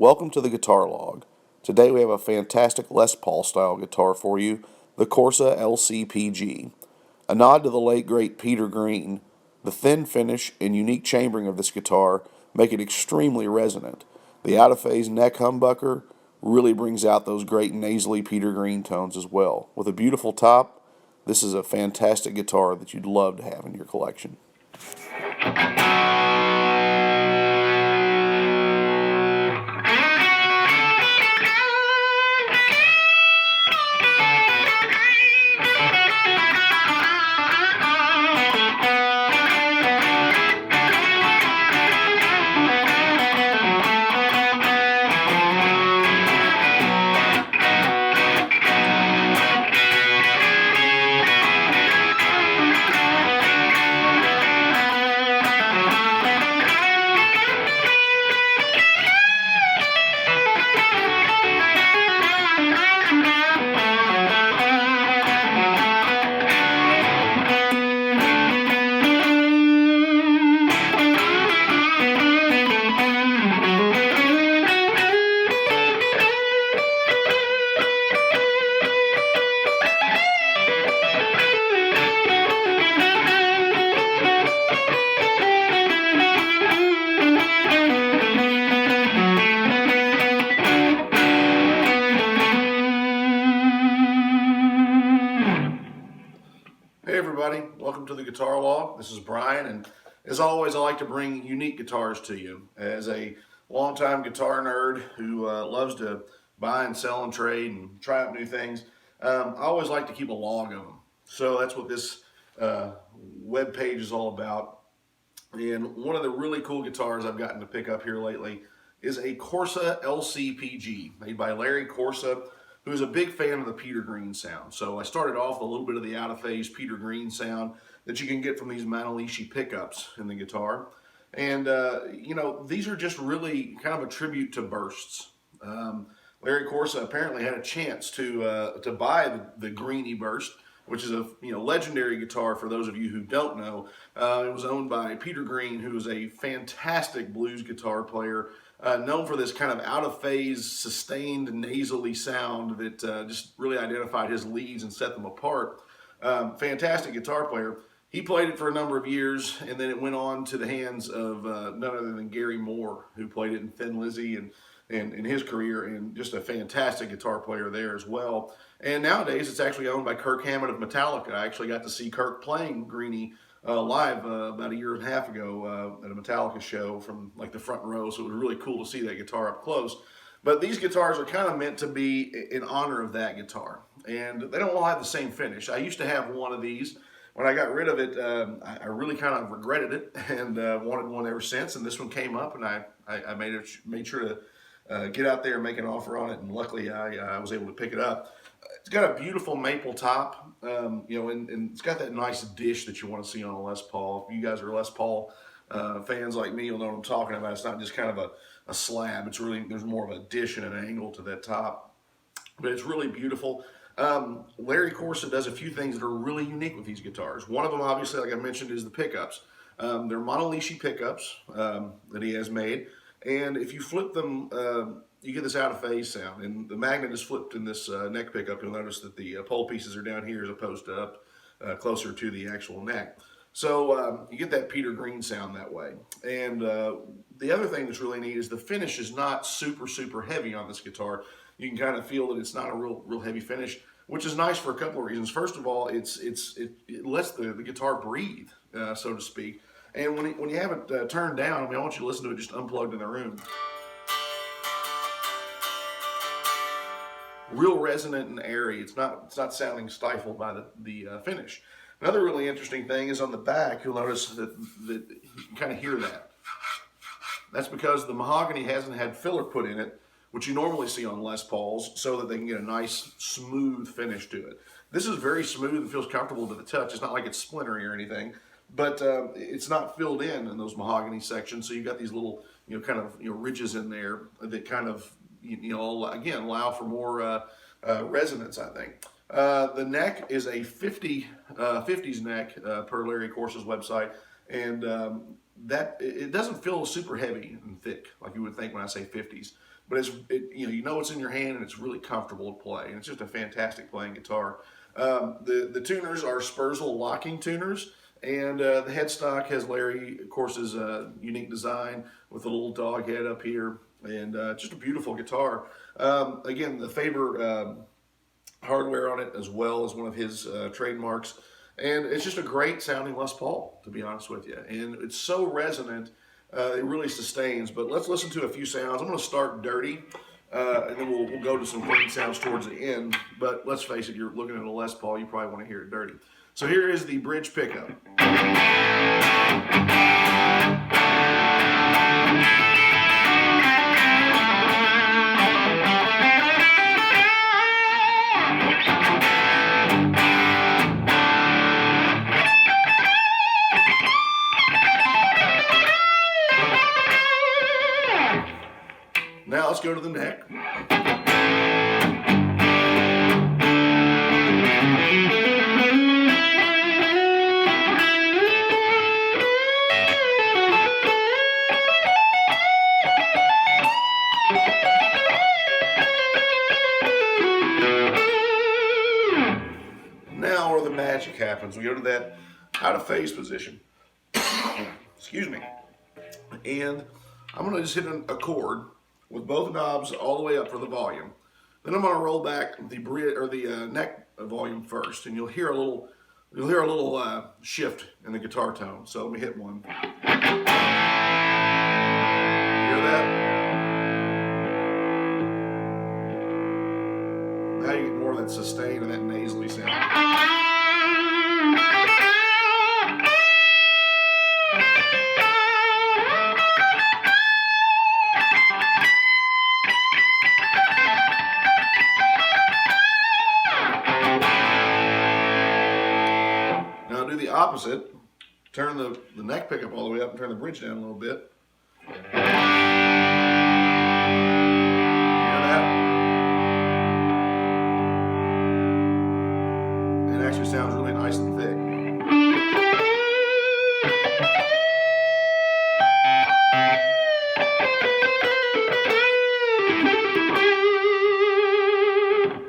Welcome to the Guitar Log. Today we have a fantastic Les Paul style guitar for you, the Corsa LCPG. A nod to the late great Peter Green, the thin finish and unique chambering of this guitar make it extremely resonant. The out-of-phase neck humbucker really brings out those great nasally Peter Green tones as well. With a beautiful top, this is a fantastic guitar that you'd love to have in your collection. Hey everybody, welcome to the Guitar Log. This is Brian, and as always I like to bring unique guitars to you. As a longtime guitar nerd who loves to buy and sell and trade and try out new things, I always like to keep a log of them. So that's what this web page is all about. And one of the really cool guitars I've gotten to pick up here lately is a Corsa LCPG made by Larry Corsa, who's a big fan of the Peter Green sound. So I started off with a little bit of the out-of-phase Peter Green sound that you can get from these Manalishi pickups in the guitar. And, you know, these are just really kind of a tribute to bursts. Larry Corsa apparently had a chance to buy the Greenie Burst, which is a legendary guitar for those of you who don't know. It was owned by Peter Green, who is a fantastic blues guitar player, known for this kind of out-of-phase, sustained, nasally sound that just really identified his leads and set them apart. Fantastic guitar player. He played it for a number of years, and then it went on to the hands of none other than Gary Moore, who played it in Thin Lizzy and in his career, and just a fantastic guitar player there as well. And nowadays, it's actually owned by Kirk Hammett of Metallica. I actually got to see Kirk playing Greenie live about a year and a half ago at a Metallica show from like the front row, so it was really cool to see that guitar up close. But these guitars are kind of meant to be in honor of that guitar, and they don't all have the same finish. I used to have one of these. When I got rid of it, I really kind of regretted it and wanted one ever since. And this one came up, and I made sure to get out there and make an offer on it, and luckily I was able to pick it up. It's got a beautiful maple top, and it's got that nice dish that you want to see on a Les Paul. If you guys are Les Paul fans like me, you'll know what I'm talking about. It's not just kind of a slab. It's really, there's more of a dish and an angle to that top, but it's really beautiful. Larry Corsa does a few things that are really unique with these guitars. One of them, obviously, like I mentioned, is the pickups. They're Manalishi pickups that he has made, and if you flip them, you get this out-of-phase sound, and the magnet is flipped in this neck pickup. You'll notice that the pole pieces are down here as opposed to up closer to the actual neck. So you get that Peter Green sound that way. And the other thing that's really neat is the finish is not super heavy on this guitar. You can kind of feel that it's not a real heavy finish, which is nice for a couple of reasons. First of all, it lets the guitar breathe, so to speak. And when you have it turned down, I want you to listen to it just unplugged in the room. Real resonant and airy. It's not sounding stifled by the finish. Another really interesting thing is on the back. You'll notice that you can kind of hear that. That's because the mahogany hasn't had filler put in it, which you normally see on Les Pauls, so that they can get a nice smooth finish to it. This is very smooth and feels comfortable to the touch. It's not like it's splintery or anything, but it's not filled in those mahogany sections. So you've got these little ridges in there that kind of again allow for more resonance, I think. The neck is a 50s neck per Larry Corsa's website, and it doesn't feel super heavy and thick like you would think when I say 50s, but you know it's in your hand and it's really comfortable to play, and it's just a fantastic playing guitar. The tuners are Spurzl locking tuners, and the headstock has Larry Corsa's unique design with a little dog head up here, and just a beautiful guitar. Again, the Faber hardware on it as well as one of his trademarks. And it's just a great sounding Les Paul, to be honest with you. And it's so resonant, it really sustains. But let's listen to a few sounds. I'm going to start dirty, and then we'll go to some clean sounds towards the end. But let's face it, you're looking at a Les Paul, you probably want to hear it dirty. So here is the bridge pickup. Now let's go to the neck. Now where the magic happens, we go to that out of phase position. Excuse me. And I'm going to just hit a chord with both knobs all the way up for the volume. Then I'm going to roll back the neck volume first, and you'll hear a little shift in the guitar tone. So let me hit one. Hear that? Now you get more of that sustain and that nasally sound. Now do the opposite. Turn the neck pickup all the way up and turn the bridge down a little bit. Hear that? It actually sounds really nice and thick.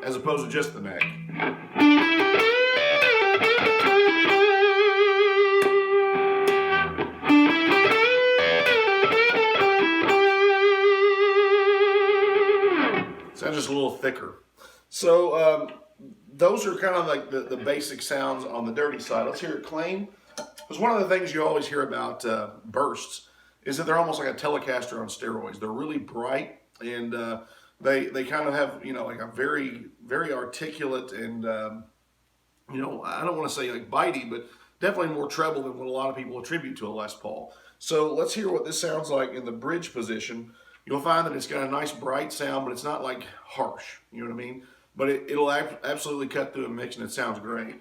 As opposed to just the neck. Sounds just a little thicker. So those are kind of like the basic sounds on the dirty side. Let's hear it clean. Because one of the things you always hear about bursts is that they're almost like a Telecaster on steroids. They're really bright, and they kind of have, you know, like a very, very articulate and, you know, I don't want to say like bitey, but definitely more treble than what a lot of people attribute to a Les Paul. So let's hear what this sounds like in the bridge position. You'll find that it's got a nice bright sound, but it's not like harsh, you know what I mean? But it'll absolutely cut through a mix, and it sounds great.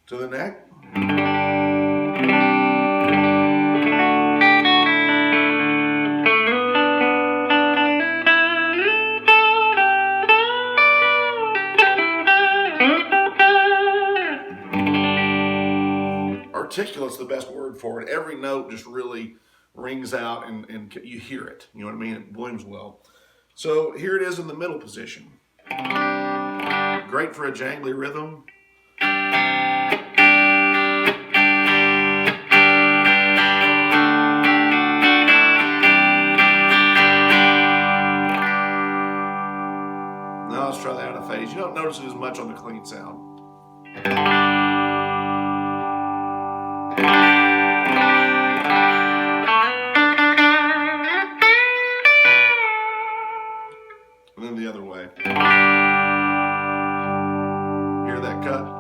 To the neck. Articulate's the best word for it. Every note just really rings out and you hear it. You know what I mean? It blooms well. So here it is in the middle position. Great for a jangly rhythm. Now let's try that out of phase. You don't notice it as much on the clean sound. And then the other way. Hear that cut?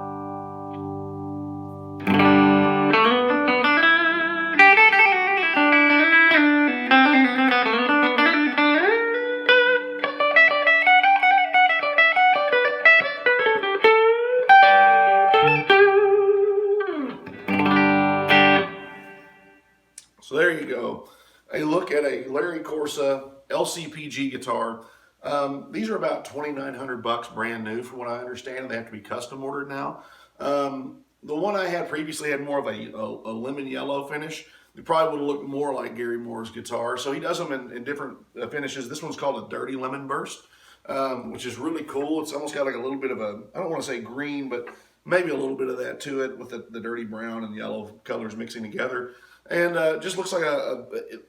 there you go. A look at a Larry Corsa LCPG guitar. These are about $2,900 brand new, from what I understand. They have to be custom ordered now. The one I had previously had more of a lemon yellow finish. It probably would have looked more like Gary Moore's guitar. So he does them in different finishes. This one's called a Dirty Lemon Burst, which is really cool. It's almost got like a little bit of a, I don't want to say green, but maybe a little bit of that to it, with the dirty brown and yellow colors mixing together. And just looks like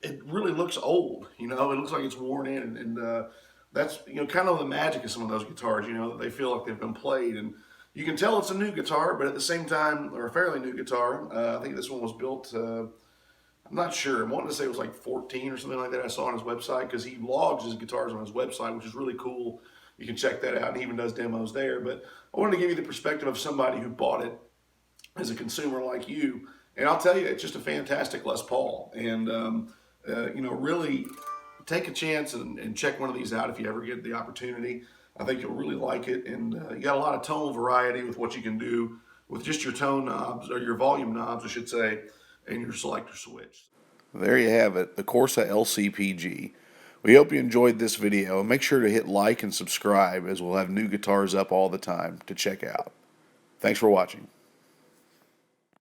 it really looks old, you know, it looks like it's worn in. And that's, you know, kind of the magic of some of those guitars, you know, that they feel like they've been played. And you can tell it's a new guitar, but at the same time, or a fairly new guitar. I think this one was built, I'm not sure. I'm wanting to say it was like 14 or something like that. I saw on his website, because he logs his guitars on his website, which is really cool. You can check that out. And he even does demos there. But I wanted to give you the perspective of somebody who bought it as a consumer like you. And I'll tell you, it's just a fantastic Les Paul. And, you know, really take a chance and check one of these out if you ever get the opportunity. I think you'll really like it. And you got a lot of tonal variety with what you can do with just your tone knobs, or your volume knobs, I should say, and your selector switch. There you have it, the Corsa LCPG. We hope you enjoyed this video, and make sure to hit like and subscribe, as we'll have new guitars up all the time to check out. Thanks for watching.